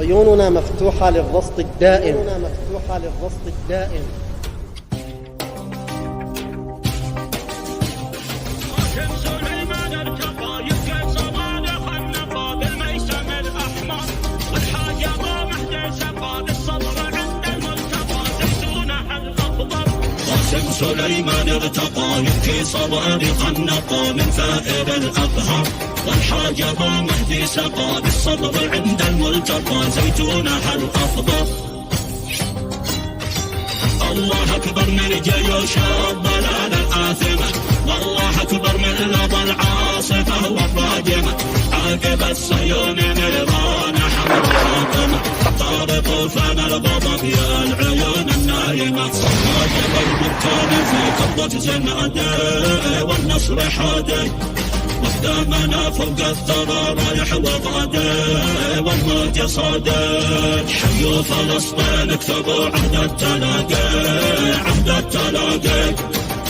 عيوننا مفتوحة للرصد الدائم. سليمان ارتقى يبكي صوارق النقى من ثائر الأبهر، والحاجب مهدي سقى بالصبر عند الملتقى زيتونها الأخضر. الله أكبر من جيوش الضلال الآثمة، والله أكبر من لظى العاصفة والراجمة. عاقب الصهيون نيران حمر حاكمة، طار طوفان الغضب يا العيون النايمة. راجب المكان في قبضة زنادي والنصر حادي، قدامنا فوق الثرى رايح وغادي والموت صادق. حيوا فلسطين اكتبوا عهد التلاقي،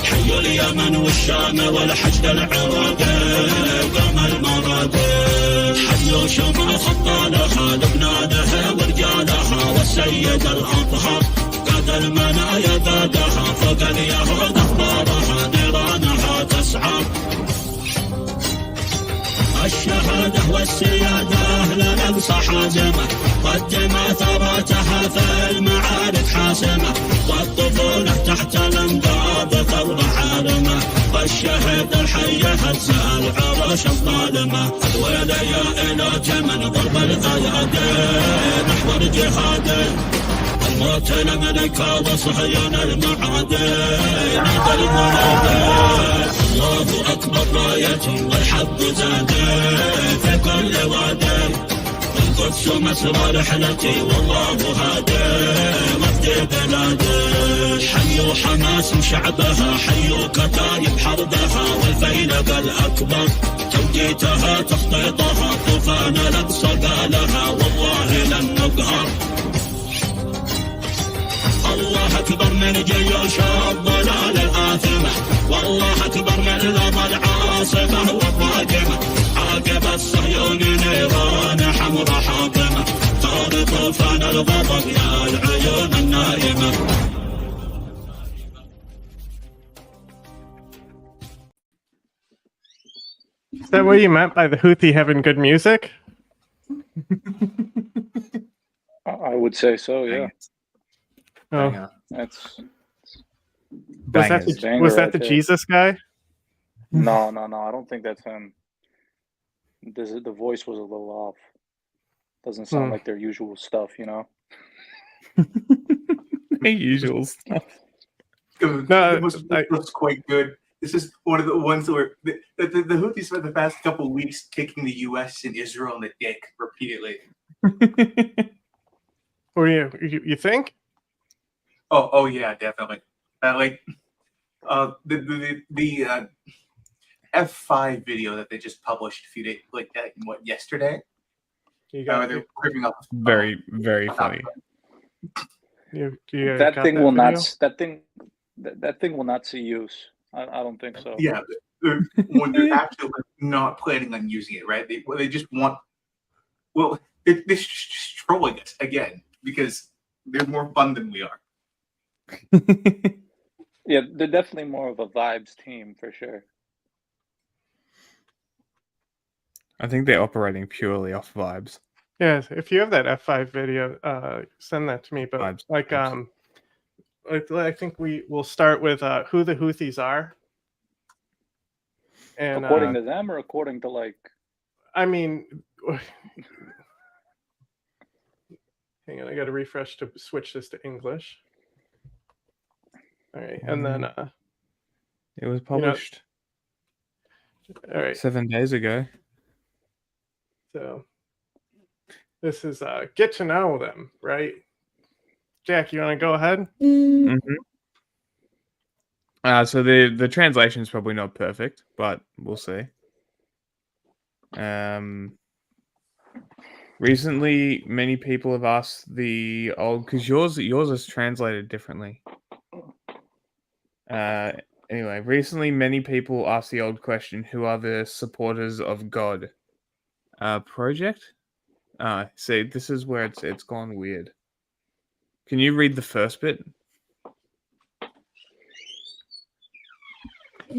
حيوا اليمن والشام والحشد العراقي قام المراقي. حيوا شمال خطالها لبنانها ورجالها والسيد الأطهر، قاد المنايا قادها فوق اليهود أخبارها نيرانها تسعى. الشهادة والسيادة لنقص حازمة، قدم ثباتها في المعارك حاسمة، والطفولة تحت الانقاض ثورة عارمة. والشهيد الحي هز العرش الظالمة، الويل يا إلهي من ضرب الأيادي محور جهادي. الموت لملكا وصهيون المعادي نادى المنادي. الله أكبر رايتي والحق زادي في كل وادي، القدس مسرى رحلتي والله هادي مفدي بلادي. حيوا حماس وشعبها، حيوا كتايب حربها والفيلق الأكبر، توقيتها تخطيطها طوفان الأقصى قالها والله لن نقهر. الله أكبر من جيوش الضلال الآثمة، والله أكبر من لظى العاصفة والراجمة. عاقب الصهيون نيران حمر حاكمة، طار طوفان الغضب يا العيون النائمة. Is that what you meant by the Houthi having good music? I would say so, yeah. Oh, That's was that right the there. Jesus guy? No, I don't think that's him. The voice was a little off. Doesn't sound like their usual stuff, you know? Usual stuff. It was quite good. This is one of the ones where the Houthis spent the past couple of weeks kicking the U.S. and Israel in the dick repeatedly. Or you think? Oh yeah, definitely. The F5 video that they just published a few days, yesterday? They're ripping up. Very, very funny. That thing will not see use. I don't think so. Yeah, when they're actually not planning on using it, right? They just want. Well, they're just trolling us again because they're more fun than we are. Yeah, they're definitely more of a vibes team for sure. I think they're operating purely off vibes. Yes, if you have that F5 video, send that to me. But Vibes. I think we'll start with who the Houthis are. And according to them, or according to I mean, hang on, I got to refresh to switch this to English. All right, and then it was published. All right, 7 days ago. So this is get to know them, right? Jack, you want to go ahead? Mm-hmm. So the translation is probably not perfect, but we'll see. Recently, many people have asked the old, because yours is translated differently. Anyway, recently many people asked the old question: who are the supporters of God? Project? See, this is where it's gone weird. Can you read the first bit?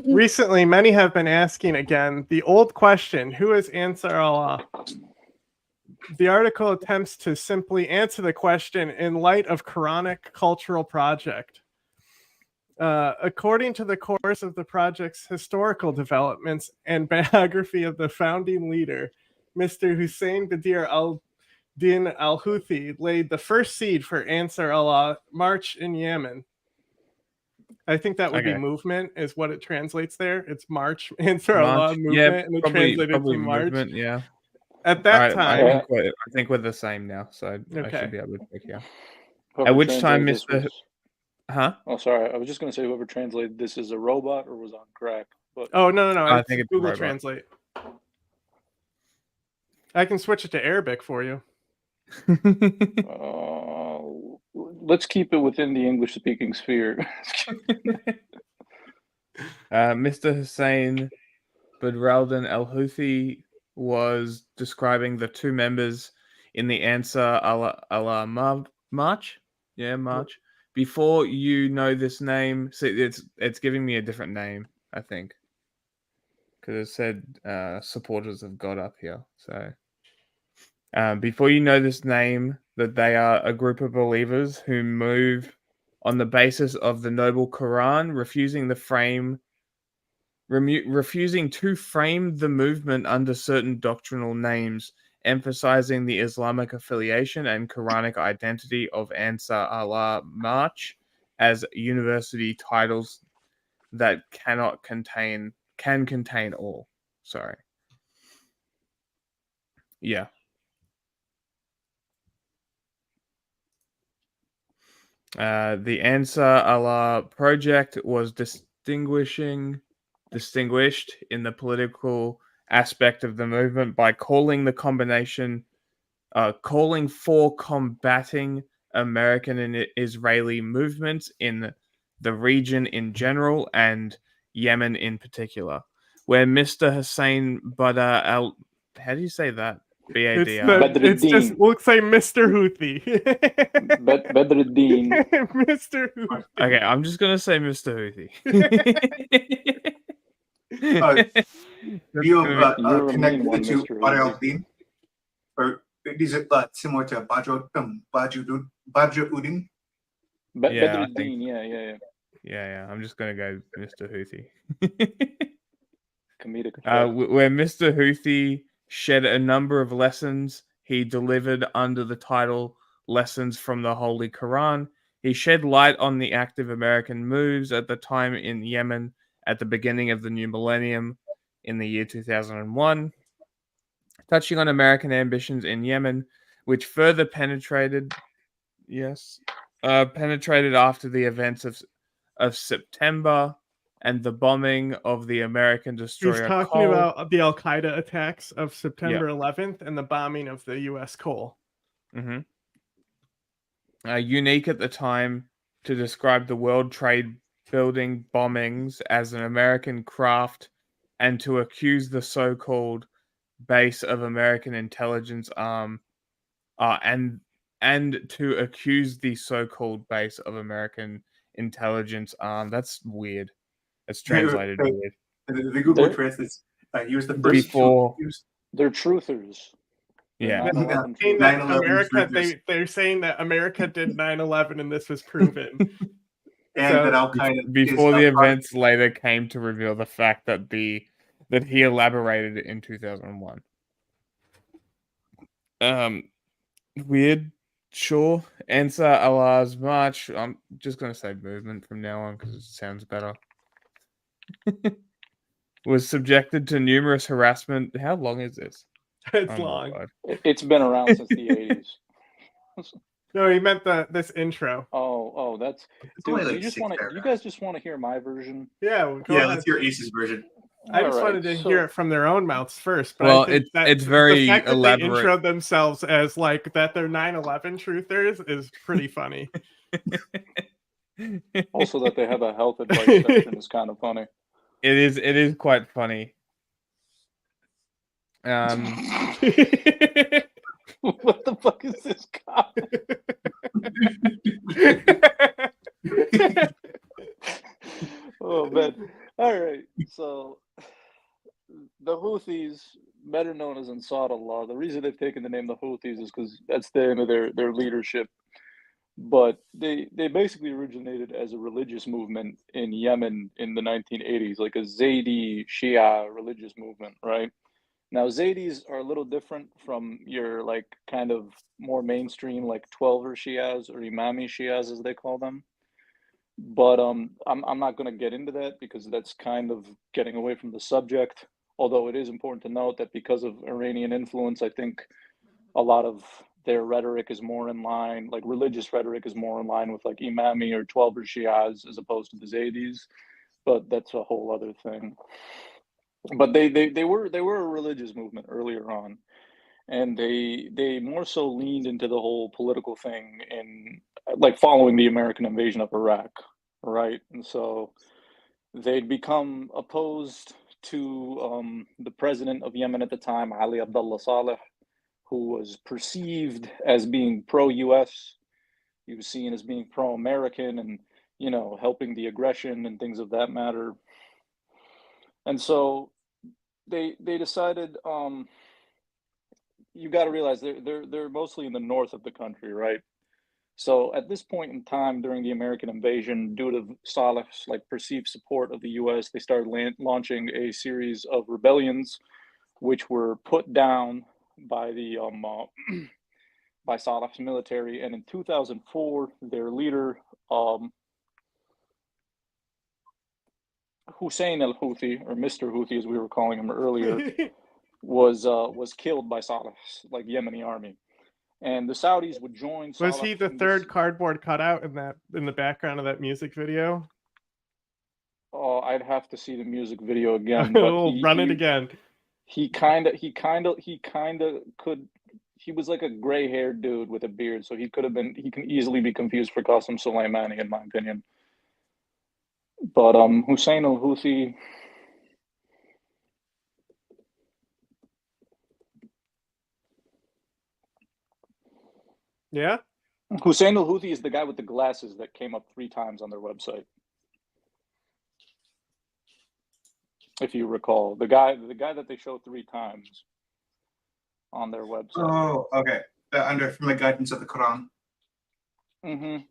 Recently, many have been asking again the old question, who is Ansarollah? The article attempts to simply answer the question in light of Quranic cultural project. According to the course of the project's historical developments and biography of the founding leader, Mr. Hussein Badr al-Din al-Houthi laid the first seed for Ansarollah march in Yemen. I think that would be movement, is what it translates there. It's march, Ansarollah movement, yeah, and it probably translated to march. Movement, yeah. At that time, I think we're the same now, so I should be able to check here. Whoever At which time, translated Mr. Huh? Oh, sorry. I was just going to say whoever translated this is a robot or was on crack. But Oh, no. I think it's Google Translate. I can switch it to Arabic for you. let's keep it within the English-speaking sphere. Mr. Hussein Badr al-Houthi was describing the two members in the Ansarollah march. Yeah, march. Before you know this name, see, it's giving me a different name, I think, because it said supporters of God up here. So before you know this name, that they are a group of believers who move on the basis of the noble Quran, refusing to frame the movement under certain doctrinal names, emphasizing the Islamic affiliation and Quranic identity of Ansarollah March as university titles that can contain all. Sorry. Yeah. The Ansarollah project was distinguished in the political aspect of the movement by calling for combating American and Israeli movements in the region in general and Yemen in particular, where Mr. Hussein Badr al... How do you say that? It's just, we'll say Mr. Houthi. Badruddin. Mr. Houthi. Okay, I'm just going to say Mr. Houthi. You connected to Badr al-Din? Or is it similar to Badruddin? Badruddin, yeah. Yeah, I'm just going to go Mr. Houthi. Comedic. Where Mr. Houthi shed a number of lessons he delivered under the title Lessons from the Holy Quran. He shed light on the active American moves at the time in Yemen at the beginning of the new millennium in the year 2001, touching on American ambitions in Yemen, which further penetrated after the events of September and the bombing of the American destroyer. He's talking about the Al-Qaeda attacks of September 11th and the bombing of the U.S. Cole. Mm-hmm. Unique at the time to describe the World Trade Building bombings as an American craft and to accuse the so-called base of American intelligence arm and to accuse the so-called base of American intelligence arm. That's weird. It's translated weird. The Google translates. He was the first before. They're truthers. Yeah. They're saying that America did 9/11 and this was proven. And that Al-Qaeda before the events later came to reveal the fact that that he elaborated in 2001. Weird. Sure. Ansarollah march. I'm just going to say movement from now on because it sounds better. Was subjected to numerous harassment. How long is this? It's long. It's been around since the 80s. No, he meant this intro. Oh, that's. Dude, you guys just want to hear my version? Yeah, let's hear Ace's version. I just wanted to hear it from their own mouths first. But well, I think it's very the fact that elaborate. They intro themselves as like that they're 9/11 truthers is pretty funny. Also, that they have a health advice section is kind of funny. It is quite funny. What the fuck is this guy? Oh man. All right. So the Houthis, better known as Ansarollah, the reason they've taken the name the Houthis is because that's the name of their leadership. But they basically originated as a religious movement in Yemen in the 1980s, like a Zaydi Shia religious movement, right? Now Zaydis are a little different from your like kind of more mainstream like 12er Shias or Imami Shias as they call them. But I'm not going to get into that because that's kind of getting away from the subject. Although it is important to note that because of Iranian influence, I think a lot of their rhetoric is more in line, like religious rhetoric is more in line with like Imami or 12er Shias as opposed to the Zaydis. But that's a whole other thing. But they were a religious movement earlier on, and they more so leaned into the whole political thing in like following the American invasion of Iraq, right? And so they'd become opposed to the president of Yemen at the time, Ali Abdullah Saleh, who was perceived as being pro-US. He was seen as being pro-American and, you know, helping the aggression and things of that matter. And so they decided you got to realize they're mostly in the north of the country, right? So at this point in time during the American invasion, due to Saleh's like perceived support of the U.S., they started launching a series of rebellions, which were put down by the by Saleh's military. And in 2004, their leader Hussein al-Houthi, or Mr. Houthi as we were calling him earlier, was killed by Saleh's like Yemeni army. And the Saudis would join Saleh. Was he the third cardboard cutout in the background of that music video? Oh, I'd have to see the music video again. But run it again. He kind of could. He was like a gray-haired dude with a beard, so he can easily be confused for Qasem Soleimani, in my opinion. But Hussein al-Houthi. Yeah? Hussein al-Houthi is the guy with the glasses that came up 3 times on their website. If you recall, the guy that they show 3 times on their website. Oh, okay. From the guidance of the Quran. Mm-hmm.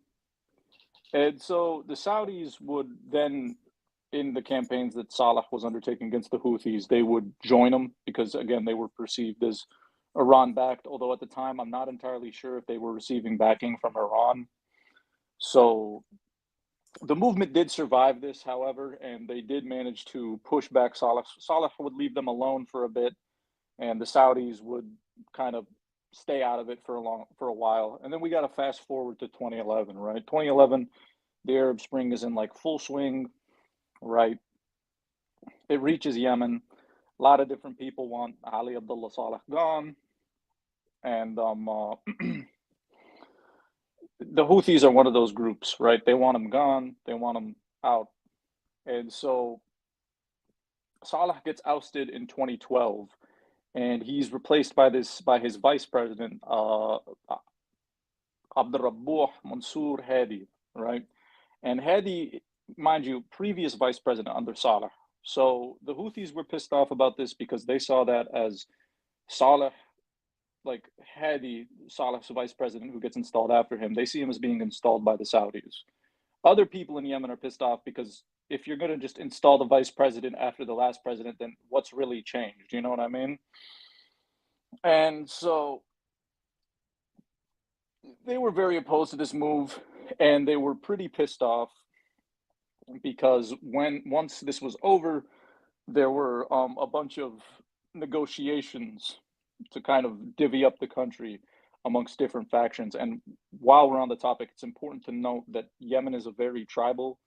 And so the Saudis would then, in the campaigns that Saleh was undertaking against the Houthis, they would join them because, again, they were perceived as Iran-backed, although at the time I'm not entirely sure if they were receiving backing from Iran. So the movement did survive this, however, and they did manage to push back Saleh. Saleh would leave them alone for a bit, and the Saudis would kind of stay out of it for a while. And then we got to fast forward to 2011, right? 2011, the Arab Spring is in like full swing, right? It reaches Yemen. A lot of different people want Ali Abdullah Saleh gone. And the Houthis are one of those groups, right? They want him gone. They want him out. And so Saleh gets ousted in 2012, and he's replaced by his vice president, Abdurrabbuh Mansour Hadi, right? And Hadi, mind you, previous vice president under Saleh. So the Houthis were pissed off about this because they saw that as Saleh, like Hadi, Saleh's vice president who gets installed after him, they see him as being installed by the Saudis. Other people in Yemen are pissed off because if you're going to just install the vice president after the last president, then what's really changed? You know what I mean? And so they were very opposed to this move, and they were pretty pissed off because once this was over, there were a bunch of negotiations to kind of divvy up the country amongst different factions. And while we're on the topic, it's important to note that Yemen is a very tribal,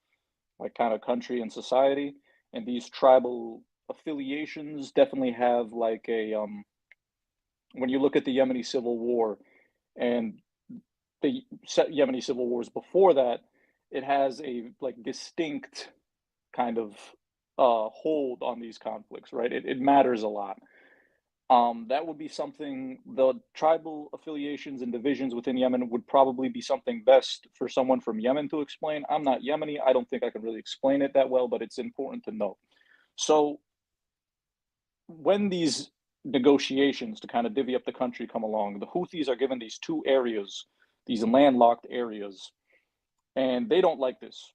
like kind of country and society, and these tribal affiliations definitely have like a when you look at the Yemeni Civil War and the Yemeni Civil Wars before that, it has a like distinct kind of hold on these conflicts, right? It matters a lot. That would be something, the tribal affiliations and divisions within Yemen would probably be something best for someone from Yemen to explain. I'm not Yemeni. I don't think I can really explain it that well, but it's important to know. So when these negotiations to kind of divvy up the country come along, the Houthis are given these two areas, these landlocked areas, and they don't like this.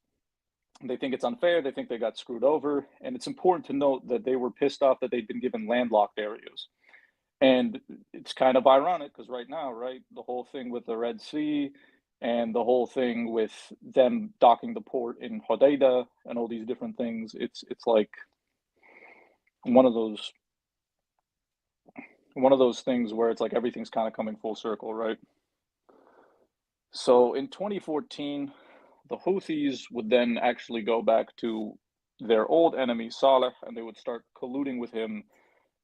They think it's unfair. They think they got screwed over. And it's important to note that they were pissed off that they'd been given landlocked areas. And it's kind of ironic because right now, right, the whole thing with the Red Sea and the whole thing with them docking the port in Hodeida and all these different things, it's like one of those things where it's like everything's kind of coming full circle, right? So in 2014, the Houthis would then actually go back to their old enemy, Saleh, and they would start colluding with him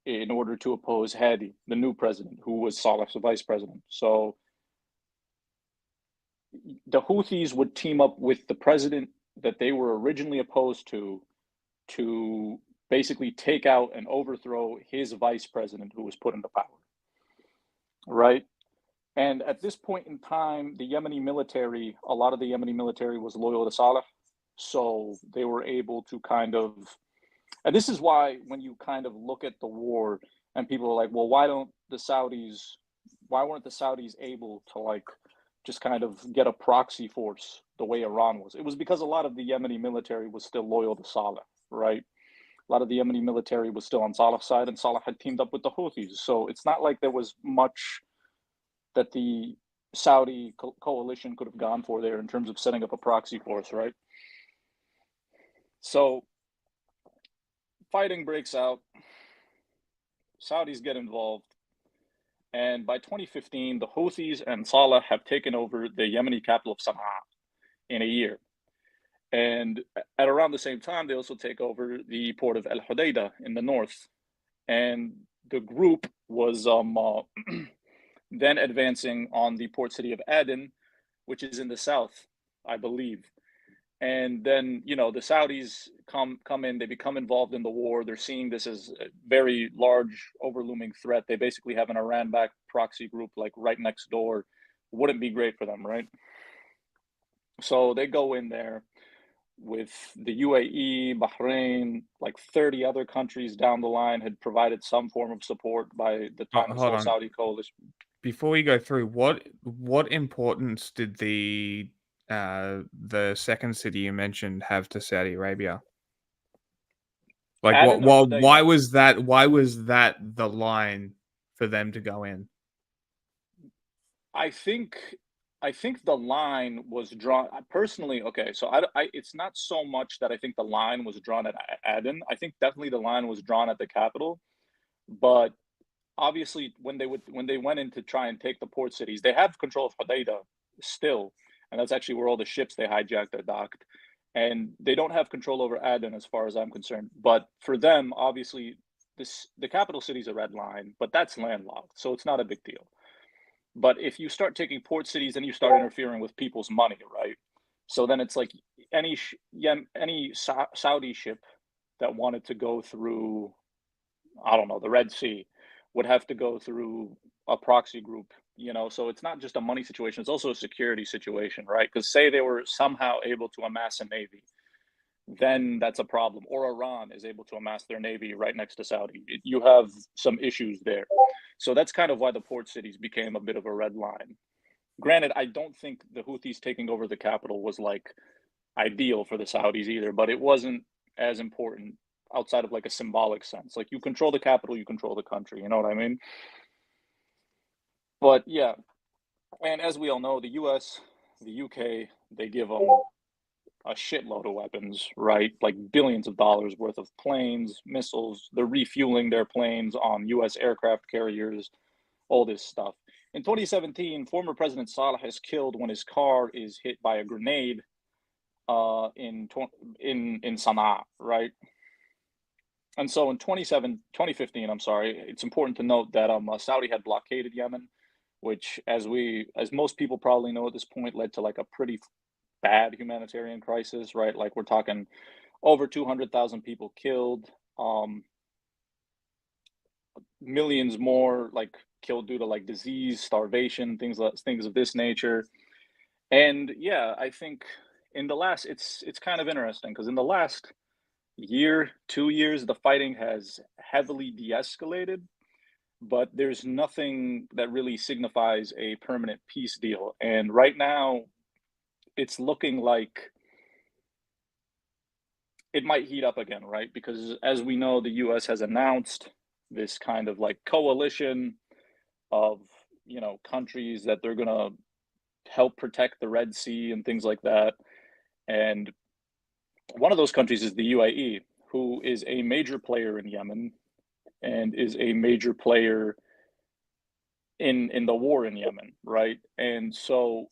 in order to oppose Hadi, the new president, who was Saleh's vice president. So the Houthis would team up with the president that they were originally opposed to basically take out and overthrow his vice president who was put into power, right? And at this point in time, the Yemeni military, a lot of the Yemeni military was loyal to Saleh. So they were able to kind of, and this is why when you kind of look at the war and people are like, well, why weren't the Saudis able to like just kind of get a proxy force the way Iran was? It was because a lot of the Yemeni military was still loyal to Saleh, right? A lot of the Yemeni military was still on Saleh's side, and Saleh had teamed up with the Houthis. So it's not like there was much that the Saudi coalition could have gone for there in terms of setting up a proxy force, right? So fighting breaks out, Saudis get involved, and by 2015, the Houthis and Saleh have taken over the Yemeni capital of Sana'a in a year. And at around the same time, they also take over the port of Hodeida in the north. And the group was then advancing on the port city of Aden, which is in the south, I believe. And then, you know, the Saudis come in, they become involved in the war. They're seeing this as a very large, overlooming threat. They basically have an Iran-backed proxy group like right next door. Wouldn't be great for them, right? So they go in there with the UAE, Bahrain, like 30 other countries down the line had provided some form of support by the time this whole Saudi coalition. Before we go through, what importance did the second city you mentioned have to Saudi Arabia? Like, why was that the line for them to go in? I think the line was drawn personally. Okay, so I it's not so much that I think the line was drawn at Aden. I think definitely the line was drawn at the capital, but obviously when they went in to try and take the port cities, they have control of Hodeida still, and that's actually where all the ships they hijacked are docked, and they don't have control over Aden as far as I'm concerned. But for them, obviously, the capital city is a red line, but that's landlocked, so it's not a big deal. But if you start taking port cities, then you start interfering with people's money, right? So then it's like any Saudi ship that wanted to go through, I don't know, the Red Sea would have to go through a proxy group, you know? So it's not just a money situation, it's also a security situation, right? Because say they were somehow able to amass a navy, then that's a problem. Or Iran is able to amass their navy right next to Saudi. You have some issues there. So that's kind of why the port cities became a bit of a red line. Granted, I don't think the Houthis taking over the capital was like ideal for the Saudis either, but it wasn't as important outside of like a symbolic sense. Like you control the capital, you control the country, you know what I mean? But yeah, and as we all know, the US, the UK, they give them a shitload of weapons, right? Like billions of dollars worth of planes, missiles. They're refueling their planes on US aircraft carriers, all this stuff. In 2017, former President Saleh is killed when his car is hit by a grenade in Sana'a, right? And so in 2015, it's important to note that Saudi had blockaded Yemen, which as most people probably know at this point, led to like a pretty bad humanitarian crisis, right? Like we're talking over 200,000 people killed, millions more like killed due to like disease, starvation, things of this nature. And yeah, I think in the last, it's kind of interesting because in the last year, 2 years, the fighting has heavily de-escalated, but there's nothing that really signifies a permanent peace deal. And right now, it's looking like it might heat up again, right? Because as we know, the US has announced this kind of like coalition of, countries that they're going to help protect the Red Sea and things like that. And one of those countries is the UAE, who is a major player in Yemen and is a major player in the war in Yemen, right? And so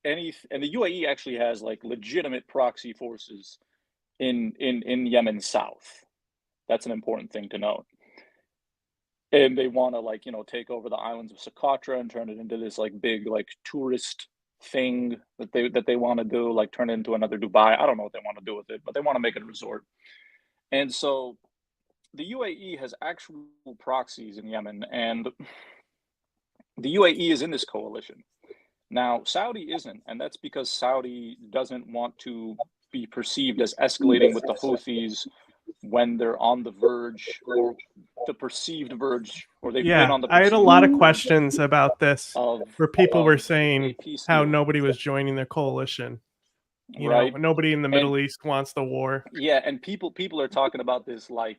and the UAE actually has like legitimate proxy forces in Yemen South. That's an important thing to note. And they want to like, take over the islands of Socotra and turn it into this like big like tourist thing that they want to do, like turn it into another Dubai. I don't know what they want to do with it, but they want to make it a resort. And so the UAE has actual proxies in Yemen, and the UAE is in this coalition. Now, Saudi isn't, and that's because Saudi doesn't want to be perceived as escalating with the Houthis when they're on the verge or the perceived verge, or they've been on the I had a lot of questions about this where people were saying how nobody was joining their coalition. Right. Nobody in the Middle East wants the war. Yeah, and people are talking about this like,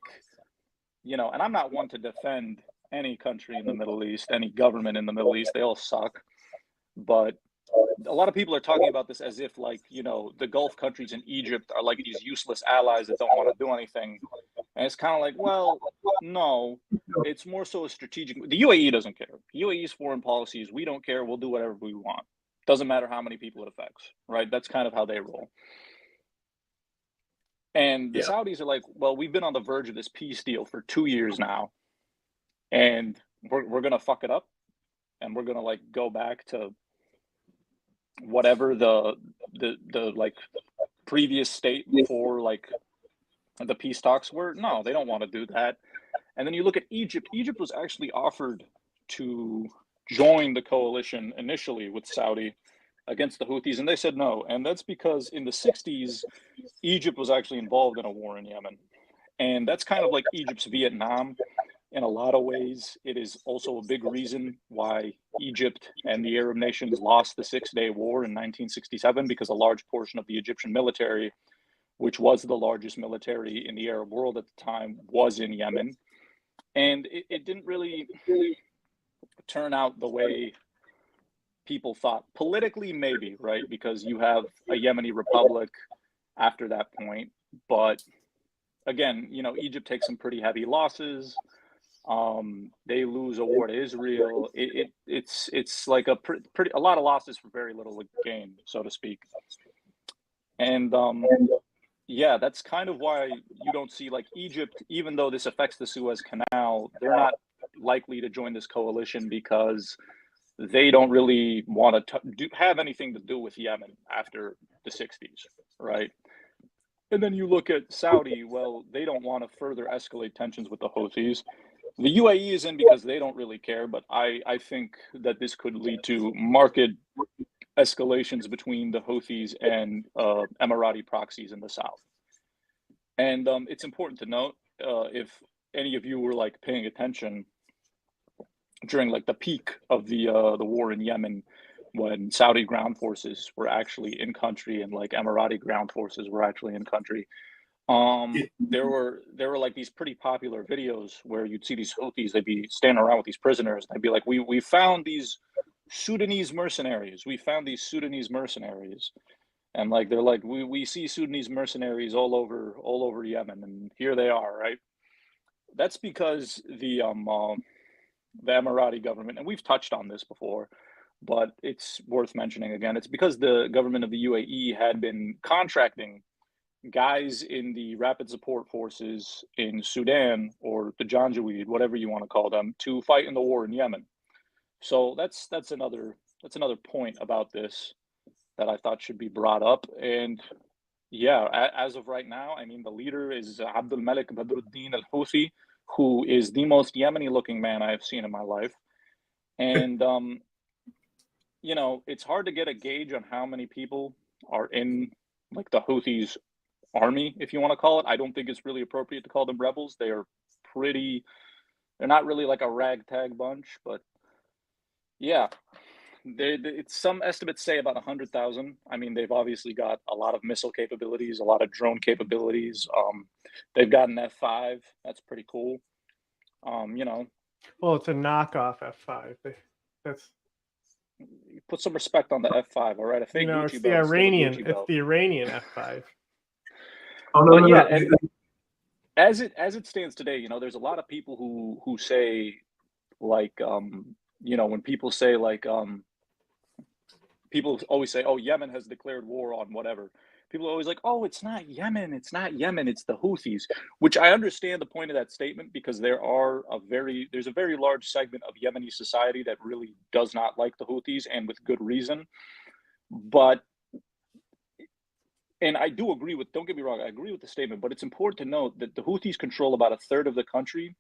and I'm not one to defend any country in the Middle East, any government in the Middle East, they all suck. But a lot of people are talking about this as if like, the Gulf countries in Egypt are like these useless allies that don't want to do anything. And it's kind of like, well, no, it's more so a strategic. The UAE doesn't care. UAE's foreign policy is we don't care. We'll do whatever we want. Doesn't matter how many people it affects, right? That's kind of how they roll. And the Saudis are like, well, we've been on the verge of this peace deal for 2 years now, and we're gonna fuck it up, and we're gonna like go back to whatever the like previous state before like the peace talks were. No, they don't want to do that. And then you look at Egypt. Egypt was actually offered to join the coalition initially with Saudi against the Houthis, and they said no. And that's because in the 60s, Egypt was actually involved in a war in Yemen. And that's kind of like Egypt's Vietnam. In a lot of ways, it is also a big reason why Egypt and the Arab nations lost the Six-Day War in 1967, because a large portion of the Egyptian military, which was the largest military in the Arab world at the time, was in Yemen. And it didn't really turn out the way people thought. Politically, maybe, right? Because you have a Yemeni republic after that point. But again, Egypt takes some pretty heavy losses. They lose a war to Israel. It's like a lot of losses for very little gain, so to speak. And yeah, that's kind of why you don't see like Egypt, even though this affects the Suez Canal, they're not likely to join this coalition because they don't really want to have anything to do with Yemen after the 60s, right? And then you look at Saudi, well, they don't want to further escalate tensions with the Houthis. The UAE is in because they don't really care, but I think that this could lead to marked escalations between the Houthis and Emirati proxies in the south. And it's important to note, if any of you were like paying attention during like the peak of the war in Yemen, when Saudi ground forces were actually in country and like Emirati ground forces were actually in country, there were like these pretty popular videos where you'd see these Houthis, they'd be standing around with these prisoners, and they'd be like, we found these Sudanese mercenaries. We found these Sudanese mercenaries. And like they're like, we see Sudanese mercenaries all over Yemen, and here they are, right? That's because the Emirati government, and we've touched on this before, but it's worth mentioning again. It's because the government of the UAE had been contracting guys in the rapid support forces in Sudan, or the Janjaweed, whatever you want to call them, to fight in the war in Yemen. So that's another point about this that I thought should be brought up. And yeah, as of right now, I mean, the leader is Abdul Malik Badruddin al-Houthi, who is the most Yemeni-looking man I have seen in my life. And, you know, it's hard to get a gauge on how many people are in, like, the Houthis' army, if you want to call it. I don't think it's really appropriate to call them rebels. They're not really like a ragtag bunch, but yeah. Some estimates say about 100,000. I mean, they've obviously got a lot of missile capabilities, a lot of drone capabilities. They've got an F5. That's pretty cool. You know, Well, it's a knockoff F5. That's put some respect on the F5. All right, a fake Gucci it's belt the is still a Iranian. Gucci It's belt. the Iranian F5. Oh no, But no, yeah, no. as it stands today, you know, there's a lot of people who say, like, you know, when people say, like, people always say, "Oh, Yemen has declared war on whatever." People are always like, "Oh, it's not Yemen. It's not Yemen. It's the Houthis." Which I understand the point of that statement, because there's a very large segment of Yemeni society that really does not like the Houthis, and with good reason. But, and I do agree with, don't get me wrong, I agree with the statement, but it's important to note that the Houthis control about a third of the country,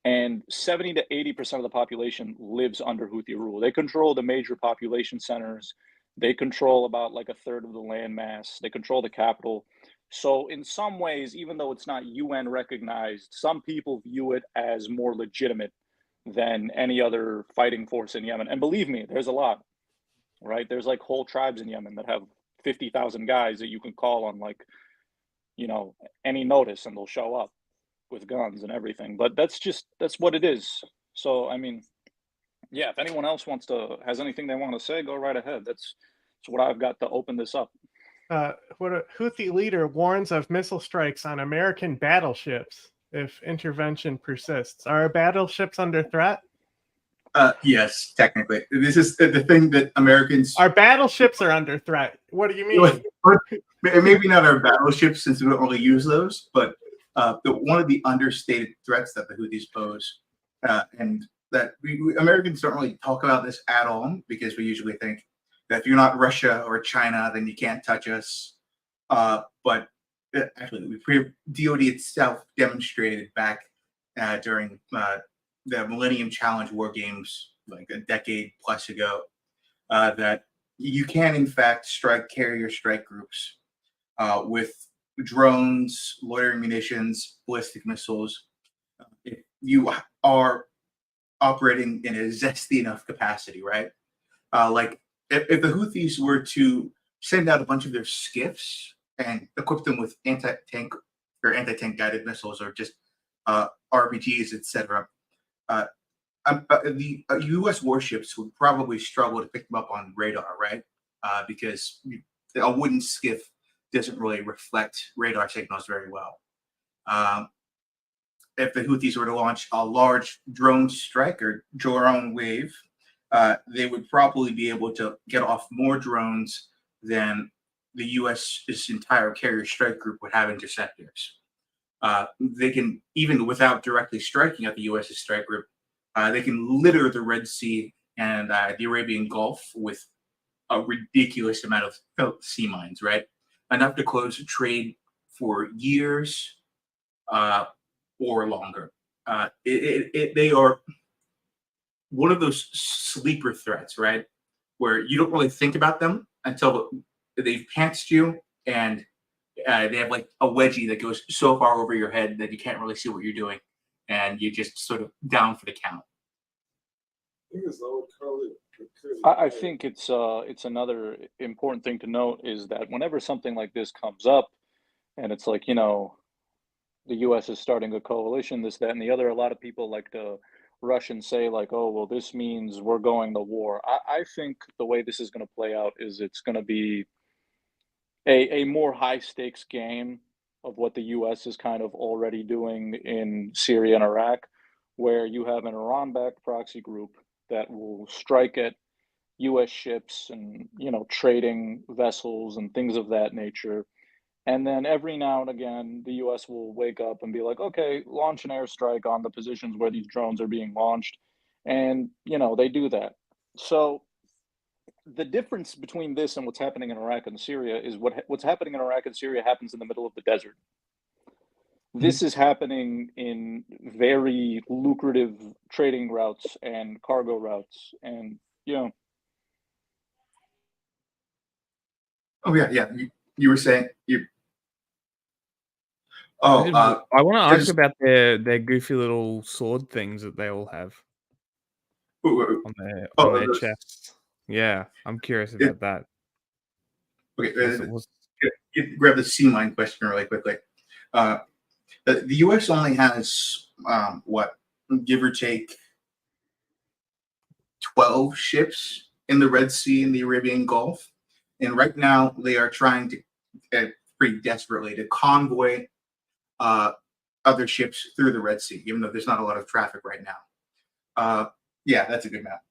and 70 to 80% of the population lives under Houthi rule. They control the major population centers. They control about like a third of the landmass. They control the capital. So in some ways, even though it's not UN recognized, some people view it as more legitimate than any other fighting force in Yemen. And believe me, there's a lot, right? There's like whole tribes in Yemen that have 50,000 guys that you can call on, like, you know, any notice, and they'll show up with guns and everything. But that's what it is. So I mean, yeah, if anyone else has anything they want to say, go right ahead. That's what I've got to open this up. What a Houthi leader warns of missile strikes on American battleships if intervention persists. Are our battleships under threat? Yes, technically. This is the thing that Americans. Our battleships are under threat. What do you mean? Maybe not our battleships, since we don't really use those, but one of the understated threats that the Houthis pose, and that Americans don't really talk about this at all, because we usually think that if you're not Russia or China, then you can't touch us. But actually, DoD itself demonstrated back during the Millennium Challenge War Games, like a decade plus ago, that you can in fact strike carrier strike groups with drones, loitering munitions, ballistic missiles. If you are operating in a zesty enough capacity, right? Like if the Houthis were to send out a bunch of their skiffs and equip them with anti-tank guided missiles, or just RPGs, etc., the U.S. warships would probably struggle to pick them up on radar, right? Because a wooden skiff doesn't really reflect radar signals very well. If the Houthis were to launch a large drone strike or drone wave, they would probably be able to get off more drones than the U.S.'s entire carrier strike group would have interceptors. They can, even without directly striking at the U.S.'s strike group, they can litter the Red Sea and the Arabian Gulf with a ridiculous amount of sea mines, right? Enough to close trade for years or longer. They are one of those sleeper threats, right? Where you don't really think about them until they've pantsed you, and they have like a wedgie that goes so far over your head that you can't really see what you're doing, and you're just sort of down for the count. I think it's another important thing to note is that whenever something like this comes up, and it's like, you know, the U.S. is starting a coalition, this, that, and the other, a lot of people like to rush and say, like, oh, well, this means we're going to war. I think the way this is going to play out is it's going to be a more high stakes game of what the U.S. is kind of already doing in Syria and Iraq, where you have an Iran-backed proxy group that will strike at U.S. ships and, you know, trading vessels and things of that nature. And then every now and again, the U.S. will wake up and be like, okay, launch an airstrike on the positions where these drones are being launched. And, you know, they do that. So the difference between this and what's happening in Iraq and Syria is what's happening in Iraq and Syria happens in the middle of the desert. This is happening in very lucrative trading routes and cargo routes, and Oh yeah, yeah. You were saying you. Oh, I want to ask there's- about their goofy little sword things that they all have on their those- chests. Yeah, I'm curious Yeah. about that. Okay, What's- grab the sea mine question really quickly. The U.S. only has what, give or take, 12 ships in the Red Sea and the Arabian Gulf, and right now they are trying to pretty desperately to convoy other ships through the Red Sea, even though there's not a lot of traffic right now. Yeah, that's a good map.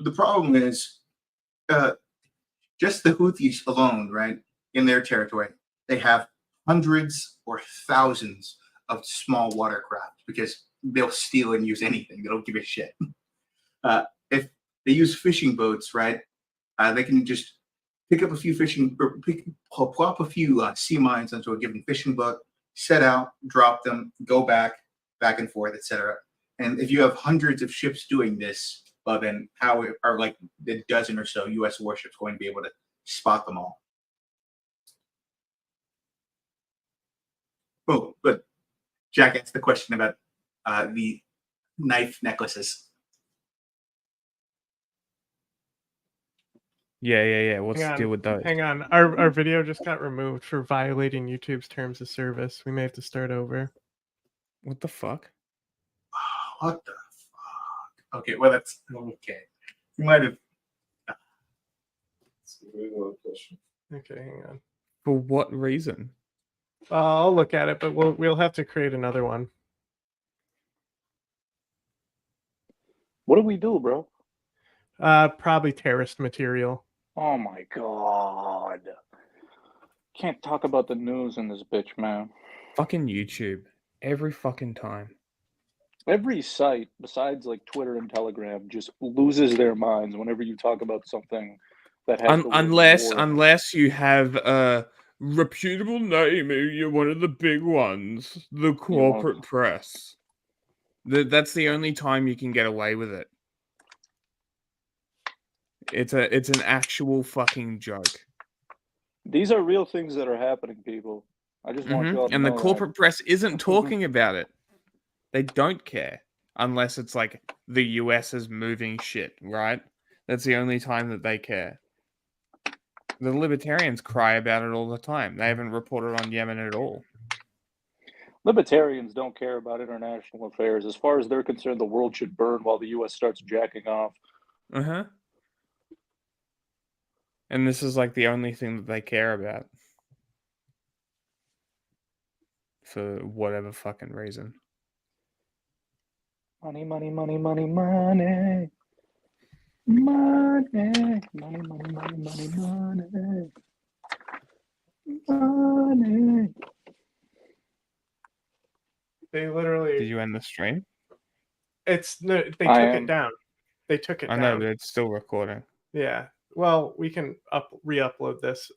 The problem is just the Houthis alone, right, in their territory, they have hundreds or thousands of small watercraft because they'll steal and use anything. They don't give a shit. If they use fishing boats, right, they can just pick up a few plop a few sea mines onto a given fishing boat, set out, drop them, go back and forth, etc. And if you have hundreds of ships doing this, well, then how are like a dozen or so U.S. warships going to be able to spot them all? Oh, but Jack asked the question about the knife necklaces. Yeah. What's the Hang deal on, with those? hang on. Our video just got removed for violating YouTube's terms of service. We may have to start over. What the fuck? What the fuck? Okay, well that's okay. You might have. Okay, hang on. For what reason? I'll look at it, but we'll have to create another one. what do we do, bro? Probably terrorist material. Oh my god. Can't talk about the news in this bitch, man. Fucking YouTube. Every fucking time. Every site besides like Twitter and Telegram just loses their minds whenever you talk about something that has the word Unless war in it. unless you have a reputable name, you're one of the big ones, the corporate press. That's the only time you can get away with it. It's an actual fucking joke. These are real things that are happening, people. I just want y'all to And the know that. corporate press isn't talking about it. They don't care unless it's like the US is moving shit, right? That's the only time that they care. The libertarians cry about it all the time. They haven't reported on Yemen at all. Libertarians don't care about international affairs. As far as they're concerned, the world should burn while the U.S. starts jacking off. And this is like the only thing that they care about. For whatever fucking reason. Money, money, money, money, money. Money, money, money, money, money, money. Money. They literally. Did you end the stream? They took it down. They took it down. I know, but it's still recording. Yeah. Well, we can re-upload this